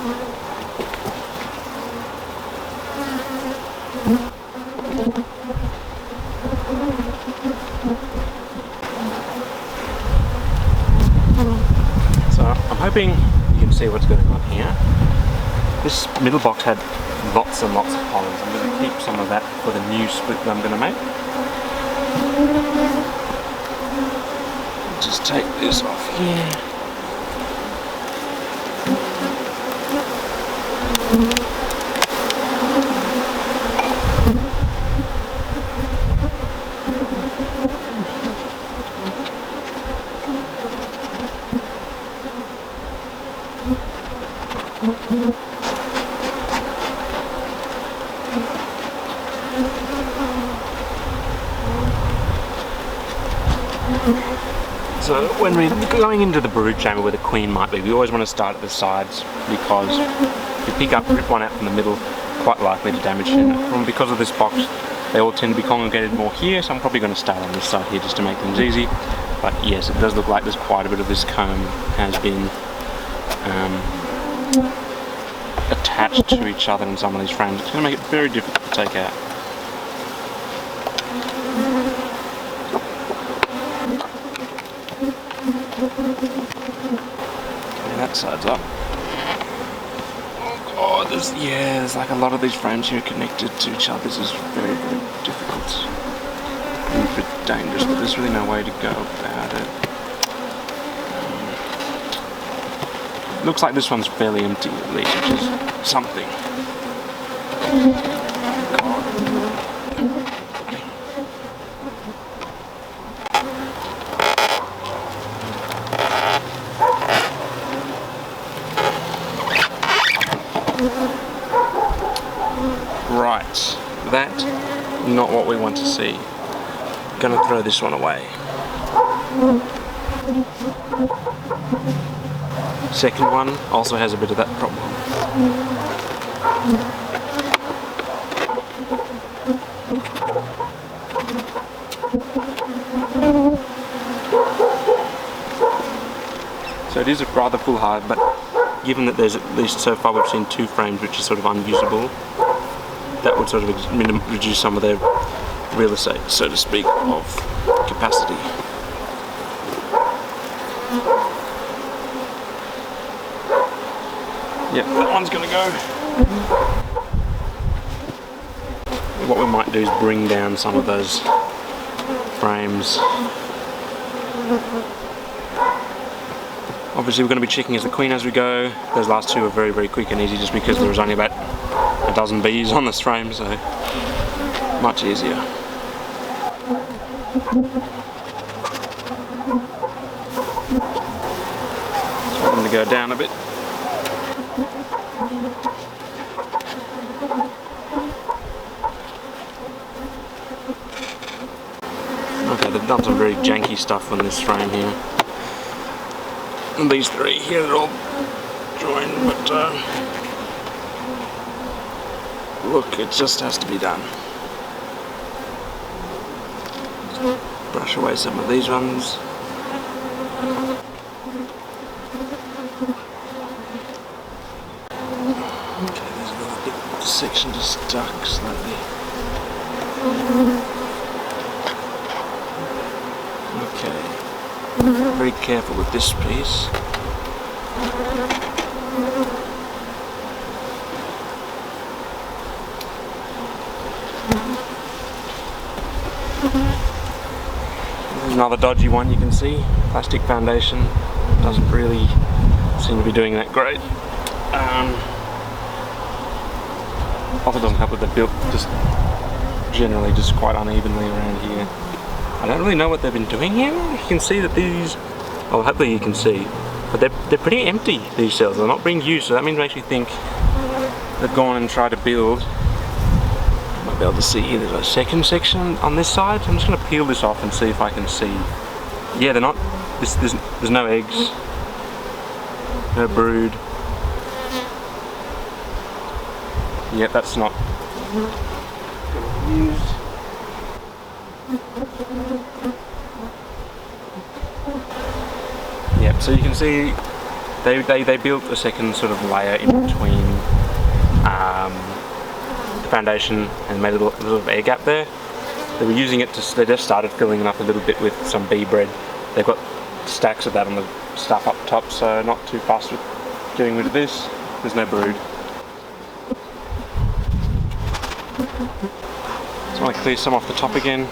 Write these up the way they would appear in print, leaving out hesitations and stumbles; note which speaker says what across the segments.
Speaker 1: So I'm hoping you can see what's going on here. This middle box had lots and lots of pollens. I'm going to keep some of that for the new split that I'm going to make. Just take this off here. So when we're going into the brood chamber where the queen might be, we always want to start at the sides, because if you rip one out from the middle, quite likely to damage it. Because of this box, they all tend to be congregated more here, so I'm probably going to start on this side here just to make things easy. But yes, it does look like there's quite a bit of this comb has been attached to each other in some of these frames. It's going to make it very difficult to take out. Okay, that side's up. Oh god, there's like a lot of these frames here connected to each other. This is very, very difficult and a bit dangerous, but there's really no way to go about it. Looks like this one's fairly empty at least, which is something. Right, that not what we want to see. Gonna throw this one away. Second one also has a bit of that problem. So it is a rather full hive, but given that there's at least so far we've seen 2 frames which are sort of unusable, that would sort of reduce some of their real estate, so to speak, of capacity. Yep, that one's gonna go. What we might do is bring down some of those frames. Obviously we're going to be checking as the queen as we go. Those last 2 are very, very quick and easy just because there was only about a dozen bees on this frame, so much easier. Just want them to go down a bit. Okay, they've done some very janky stuff on this frame here. And these 3 here are all joined, but look, it just has to be done. Just brush away some of these ones. Okay, there's another bit of the section just stuck slightly. Okay, very careful with this piece. There's another dodgy one you can see. Plastic foundation doesn't really seem to be doing that great. Also doesn't help that they're built just generally just quite unevenly around here. I don't really know what they've been doing here. You can see that these, well, hopefully you can see, but they're pretty empty, these cells. They're not being used, so that means makes me think they've gone and tried to build. You might be able to see here, there's a second section on this side. I'm just going to peel this off and see if I can see. Yeah, they're not, there's no eggs, no brood. Yep, that's not used. Yep, so you can see they built a second sort of layer in between the foundation and made a little air gap there. They were using it to, they just started filling it up a little bit with some bee bread. They've got stacks of that on the stuff up top, so not too fast with getting rid of this. There's no brood. Just want to clear some off the top again.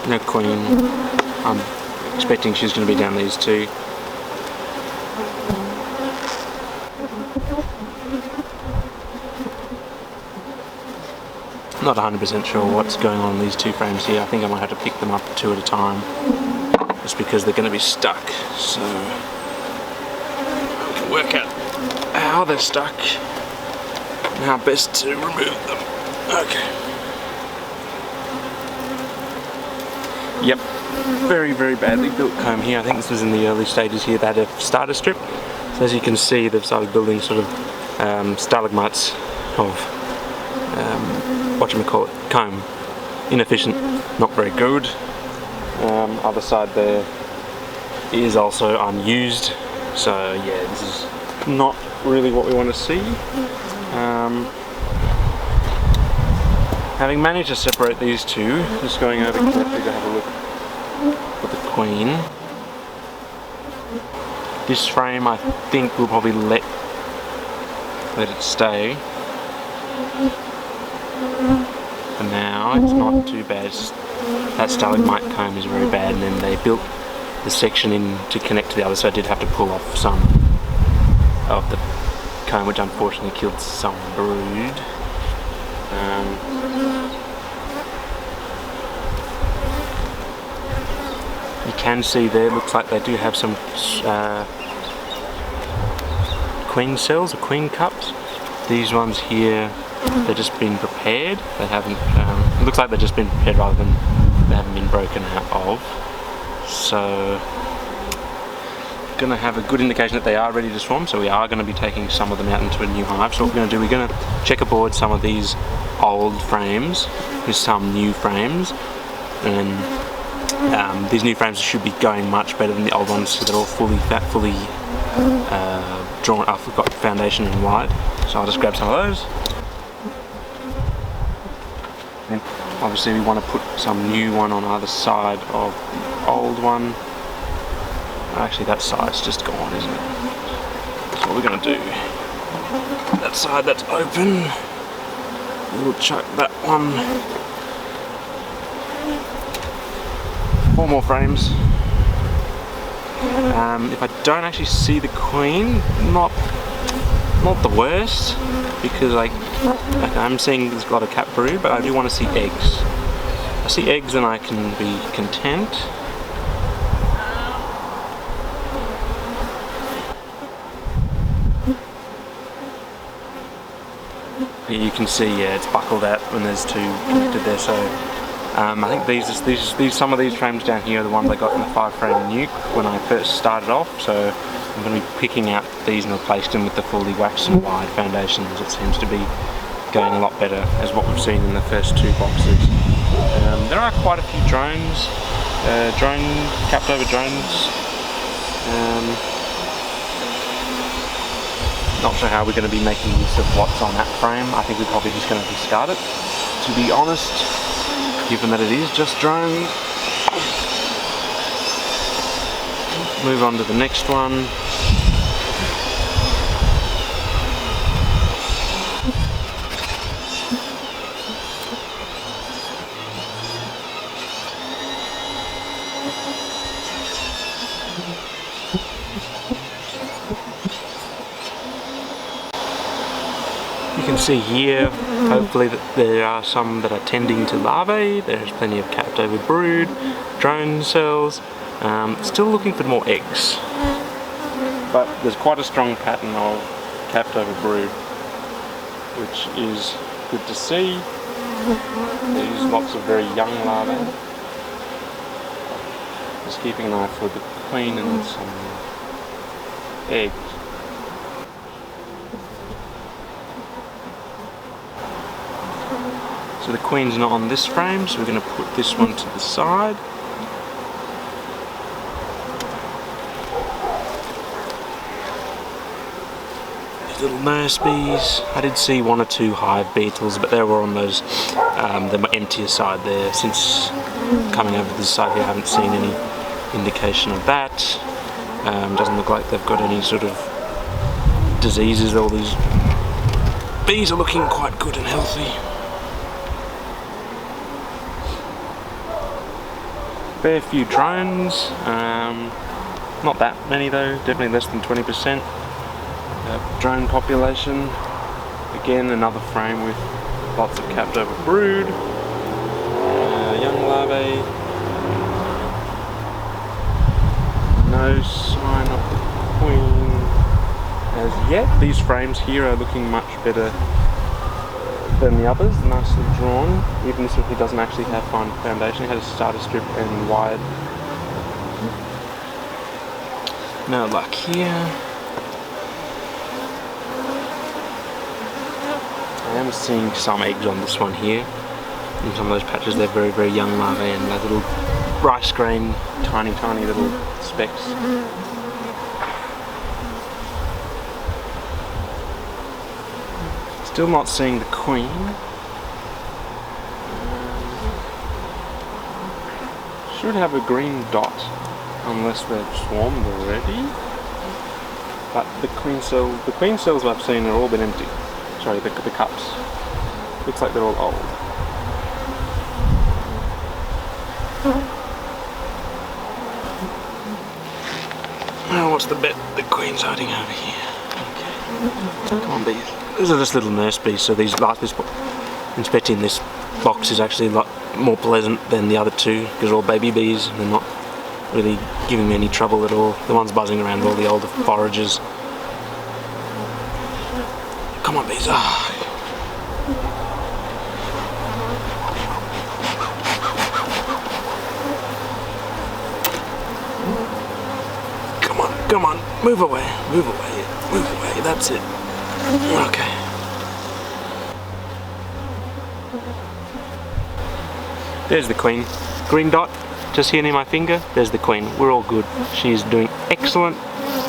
Speaker 1: No queen. I'm expecting she's going to be down these two. Not 100% sure what's going on in these two frames here. I think I might have to pick them up two at a time, just because they're going to be stuck. So we can work out how they're stuck and how best to remove them. Okay. Yep. Very, very badly built comb here. I think this was in the early stages here. They had a starter strip. So as you can see, they've started building sort of stalagmites of whatchamacallit, comb. Inefficient, not very good. Other side there is also unused. So yeah, this is not really what we want to see. Having managed to separate these two, just going over carefully to have a look at the queen. This frame I think we'll probably let it stay. For now, it's not too bad. That stalagmite comb is very bad, and then they built the section in to connect to the other, so I did have to pull off some of the comb, which unfortunately killed some brood. You can see there, looks like they do have some queen cells or queen cups. These ones here, they've just been prepared. They haven't, it looks like they've just been prepared rather than they haven't been broken out of. So, gonna have a good indication that they are ready to swarm, so we are going to be taking some of them out into a new hive. So what we're going to do, we're going to checkerboard some of these old frames with some new frames, and these new frames should be going much better than the old ones, so they're all fully drawn up. We've got foundation and white, so I'll just grab some of those. And obviously we want to put some new one on either side of the old one. Actually that side's just gone, isn't it? So what we're going to do, that side that's open, we'll chuck that one. 4 more frames. If I don't actually see the queen, not the worst, because I'm seeing there's a lot of cat brood, but I do want to see eggs. If I see eggs, then I can be content. Here you can see, yeah, it's buckled out when there's two connected there. So I think these some of these frames down here are the ones I got in the 5-frame nuke when I first started off. So I'm going to be picking out these and replaced them with the fully waxed and wide foundations. It seems to be going a lot better as what we've seen in the first 2 boxes. There are quite a few drones, capped over drones. Not sure how we're going to be making use of what's on that frame. I think we're probably just going to discard it, to be honest, given that it is just drones. Move on to the next one. You can see here, hopefully, that there are some that are tending to larvae. There's plenty of capped over brood, drone cells. Still looking for more eggs, but there's quite a strong pattern of capped over brood, which is good to see. There's lots of very young larvae. Just keeping an eye for the queen and some eggs. So the queen's not on this frame, so we're going to put this one to the side. These little nurse bees. I did see one or two hive beetles, but they were on those the emptier side there. Since coming over this side here, I haven't seen any indication of that. Doesn't look like they've got any sort of diseases. All these bees are looking quite good and healthy. Fair few drones, not that many though, definitely less than 20%. Drone population, again another frame with lots of capped over brood, young larvae, no sign of the queen as yet. These frames here are looking much better than the others, nicely drawn, even this one he doesn't actually have fine foundation. He has a starter strip and wide. No luck here. I am seeing some eggs on this one here. In some of those patches they're very, very young larvae and those little rice grain, tiny, tiny little specks. Still not seeing the queen. Should have a green dot, unless they've swarmed already. But the queen cells I've seen are all been empty. Sorry, the cups. Looks like they're all old. Now what's the bet? The queen's hiding over here. Okay. Come on, bees. These are just little nurse bees, so inspecting this box is actually a lot more pleasant than the other two, because they're all baby bees and they're not really giving me any trouble at all. The ones buzzing around are all the older foragers. Come on, bees. Come on, come on. Move away, move away, move away. That's it. Okay. There's the queen. Green dot, just here near my finger. There's the queen. We're all good. She's doing excellent.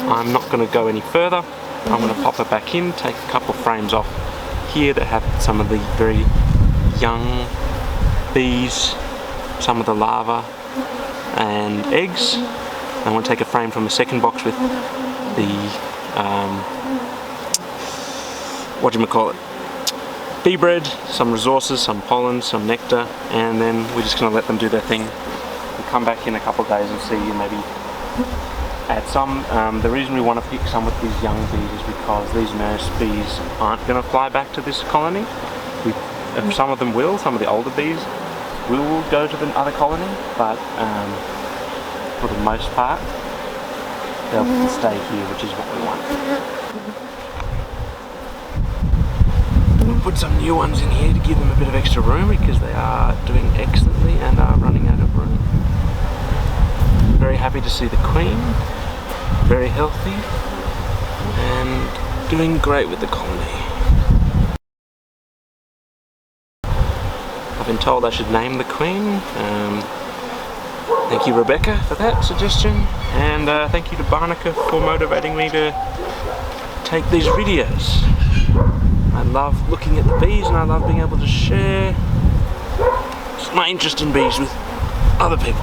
Speaker 1: I'm not going to go any further. I'm going to pop her back in, take a couple frames off here that have some of the very young bees, some of the larvae and eggs. I'm going to take a frame from the second box with the bee bread, some resources, some pollen, some nectar, and then we're just going to let them do their thing and come back in a couple of days and see, and maybe add some. The reason we want to pick some with these young bees is because these nurse bees aren't going to fly back to this colony. Some of them will, some of the older bees will go to the other colony, but for the most part they'll stay here, which is what we want. We'll put some new ones in here to give them a bit of extra room, because they are doing excellently and are running out of room. Very happy to see the queen, very healthy and doing great with the colony. I've been told I should name the queen. Thank you, Rebecca, for that suggestion, and thank you to Barnaca for motivating me to take these videos. I love looking at the bees and I love being able to share my interest in bees with other people.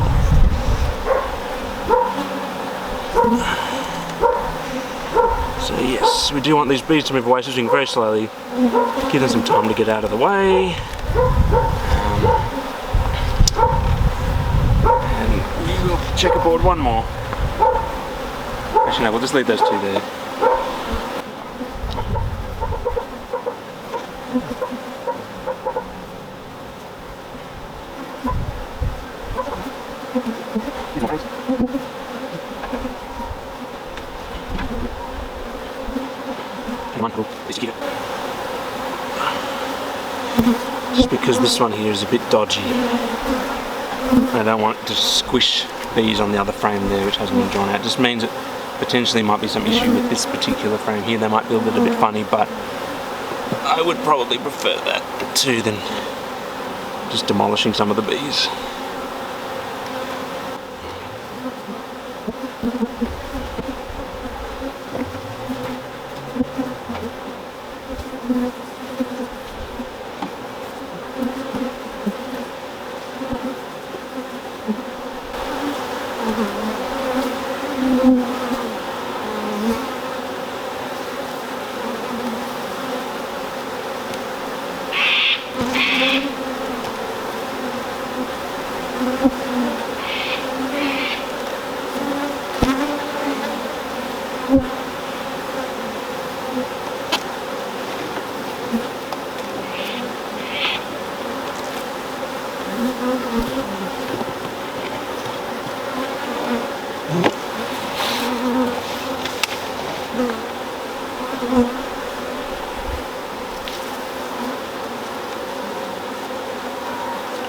Speaker 1: So yes, we do want these bees to move away, so we're doing very slowly, give them some time to get out of the way. And we will check aboard one more. Actually no, we'll just leave those two there. Just because this one here is a bit dodgy, I don't want to squish bees on the other frame there which hasn't been drawn out. It just means that potentially might be some issue with this particular frame here. They might be a little bit funny, but I would probably prefer that too than just demolishing some of the bees.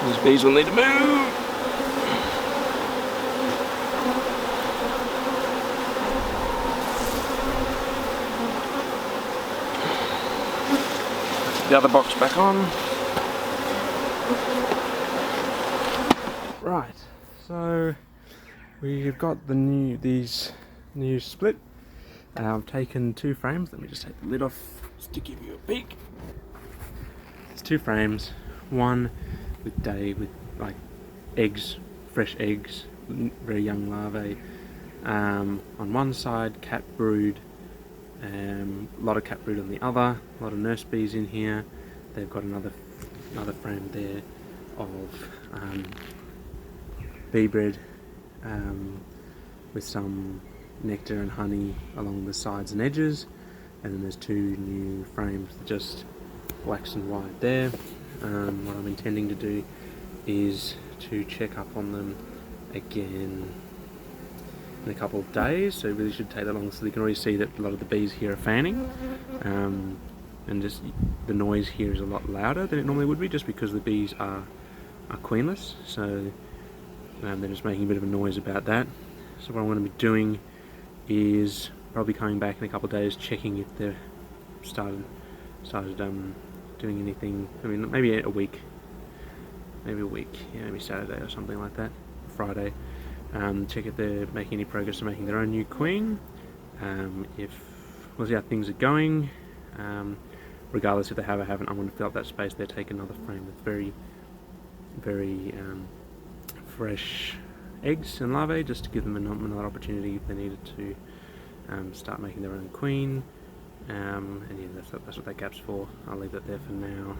Speaker 1: These bees will need to move. The other box back on. Right, so we've got these new split. I've taken 2 frames. Let me just take the lid off just to give you a peek. It's 2 frames, one with like eggs, fresh eggs, very young larvae. On one side, cat brood, a lot of cat brood on the other, a lot of nurse bees in here. They've got another frame there of bee bread with some nectar and honey along the sides and edges, and then there's 2 new frames, just blacks and white there. What I'm intending to do is to check up on them again in a couple of days, so it really should take that long. So you can already see that a lot of the bees here are fanning, and just the noise here is a lot louder than it normally would be, just because the bees are queenless, so they're just making a bit of a noise about that. So what I'm going to be doing is probably coming back in a couple of days, checking if they've started doing anything. I mean, maybe a week, yeah, maybe Saturday or something like that, Friday. Check if they're making any progress in making their own new queen. We'll see how things are going. Regardless if they have or haven't, I'm going to fill up that space there, take another frame with very, very fresh eggs and larvae, just to give them another opportunity if they needed to start making their own queen. And yeah, that's what that gap's for. I'll leave that there for now.